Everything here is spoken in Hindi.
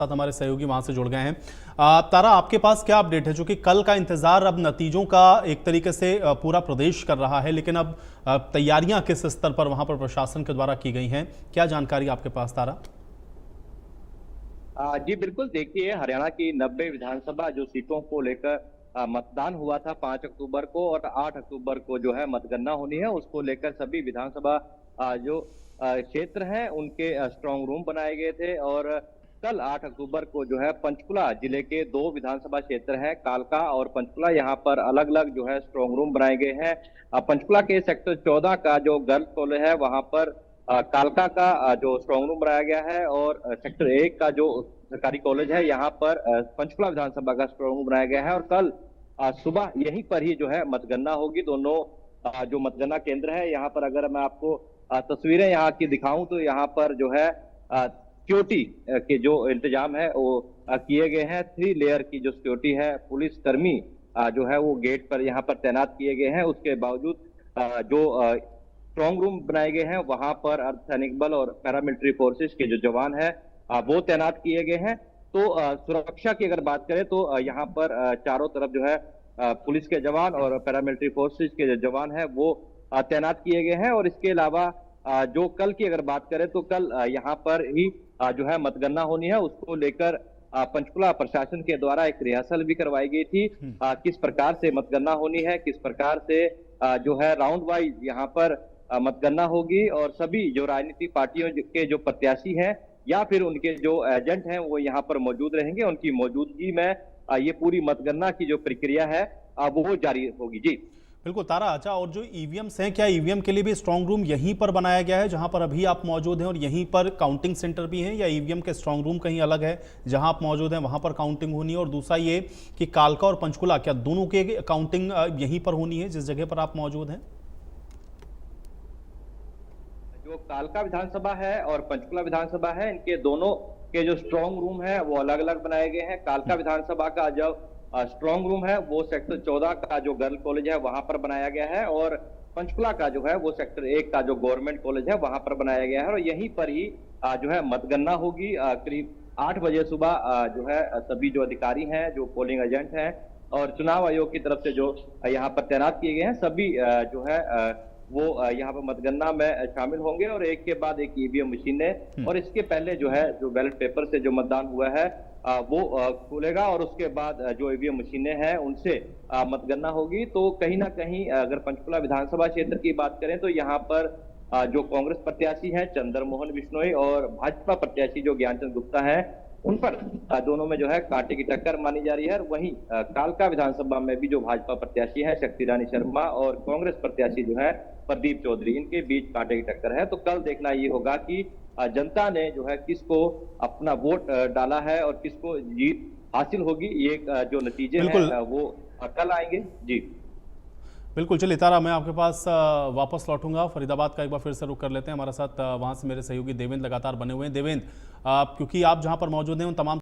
साथ हमारे सहयोगी वहां से जुड़ गए हैं। तारा, आपके पास क्या अपडेट है? क्योंकि कल का इंतजार अब नतीजों का एक तरीके से पूरा प्रदेश कर रहा है, लेकिन अब तैयारियां किस स्तर पर वहां पर प्रशासन के द्वारा की गई हैं, क्या जानकारी आपके पास तारा? जी बिल्कुल। देखिए, हरियाणा की 90 विधानसभा जो सीटों को लेकर मतदान हुआ था 5 अक्टूबर को, और 8 अक्टूबर को जो है मतगणना होनी है, उसको लेकर सभी विधानसभा जो क्षेत्र हैं उनके स्ट्रांग रूम बनाए गए थे। और कल 8 अक्टूबर को जो है पंचकुला जिले के 2 विधानसभा क्षेत्र हैं, कालका और पंचकुला, यहाँ पर अलग अलग जो है स्ट्रांग रूम बनाए गए हैं। पंचकुला के सेक्टर 14 का जो गर्ल्स कॉलेज है वहां पर कालका का जो स्ट्रांग रूम बनाया गया है, और सेक्टर 1 का जो सरकारी कॉलेज है यहाँ पर पंचकुला विधानसभा का स्ट्रांग रूम बनाया गया है। और कल सुबह यहीं पर ही जो है मतगणना होगी। दोनों जो मतगणना केंद्र है यहाँ पर, अगर मैं आपको तस्वीरें यहाँ की दिखाऊं तो यहाँ पर जो है सिक्योरिटी के जो इंतजाम है वो किए गए हैं। 3 लेयर की जो सिक्योरिटी है, पुलिस कर्मी जो है वो गेट पर यहाँ पर तैनात किए गए हैं। उसके बावजूद जो स्ट्रांग रूम बनाए गए हैं वहां पर अर्धसैनिक बल और पैरामिलिट्री फोर्सेस के जो जवान है वो तैनात किए गए हैं। तो सुरक्षा की अगर बात करें तो यहाँ पर चारों तरफ जो है पुलिस के जवान और पैरामिलिट्री फोर्सेस के जो जवान है वो तैनात किए गए हैं। और इसके अलावा जो कल की अगर बात करें तो कल यहाँ पर ही जो है मतगणना होनी है, उसको लेकर पंचकुला प्रशासन के द्वारा एक रिहर्सल भी करवाई गई थी। किस प्रकार से मतगणना होनी है, किस प्रकार से जो है राउंड वाइज यहाँ पर मतगणना होगी, और सभी जो राजनीतिक पार्टियों के जो प्रत्याशी हैं या फिर उनके जो एजेंट हैं वो यहाँ पर मौजूद रहेंगे। उनकी मौजूदगी में ये पूरी मतगणना की जो प्रक्रिया है वो जारी होगी। जी बिल्कुल तारा। अच्छा, और जो ईवीएम्स हैं, क्या ईवीएम के लिए भी स्ट्रांग रूम यहीं पर बनाया गया है जहां पर अभी आप मौजूद हैं, और यहीं पर काउंटिंग सेंटर भी हैं, या ईवीएम के स्ट्रांग रूम कहीं अलग है जहां आप मौजूद हैं वहां पर काउंटिंग होनी है? और दूसरा ये कि कालका और पंचकुला, क्या दोनों के काउंटिंग यहीं पर होनी है जिस जगह पर आप मौजूद हैं? जो कालका विधानसभा है और पंचकुला विधानसभा है, इनके दोनों के जो स्ट्रांग रूम है वो अलग अलग बनाए गए हैं। कालका विधानसभा का जो स्ट्रांग रूम है वो सेक्टर 14 का जो गर्ल कॉलेज है वहां पर बनाया गया है, और पंचकुला का जो है वो सेक्टर 1 का जो गवर्नमेंट कॉलेज है वहां पर बनाया गया है। और यहीं पर ही जो है मतगणना होगी। करीब 8 बजे सुबह जो है सभी जो अधिकारी हैं, जो पोलिंग एजेंट हैं और चुनाव आयोग की तरफ से जो यहाँ पर तैनात किए गए हैं, सभी जो है वो यहाँ पर मतगणना में शामिल होंगे। और एक के बाद एक ईवीएम मशीनें, और इसके पहले जो है जो बैलेट पेपर से जो मतदान हुआ है वो खुलेगा, और उसके बाद जो ईवीएम मशीनें हैं उनसे मतगणना होगी। तो कहीं ना कहीं अगर पंचकुला विधानसभा क्षेत्र की बात करें तो यहाँ पर जो कांग्रेस प्रत्याशी हैं चंद्र मोहन बिश्नोई और भाजपा प्रत्याशी जो ज्ञानचंद गुप्ता है, उन पर दोनों में जो है कांटे की टक्कर मानी जा रही है। वहीं कालका विधानसभा में भी जो भाजपा प्रत्याशी है शक्ति रानी शर्मा और कांग्रेस प्रत्याशी जो है प्रदीप चौधरी, इनके बीच कांटे की टक्कर है। तो कल देखना ये होगा कि जनता ने जो है किसको अपना वोट डाला है और किसको जीत हासिल होगी। ये जो नतीजे हैं वो कल आएंगे। जी बिल्कुल। चलिए तारा, मैं आपके पास वापस लौटूंगा। फरीदाबाद का एक बार फिर से रुख कर लेते हैं। हमारे साथ वहां से मेरे सहयोगी देवेंद्र लगातार बने हुए हैं। देवेंद्र, क्योंकि आप जहां पर मौजूद हैं उन तमाम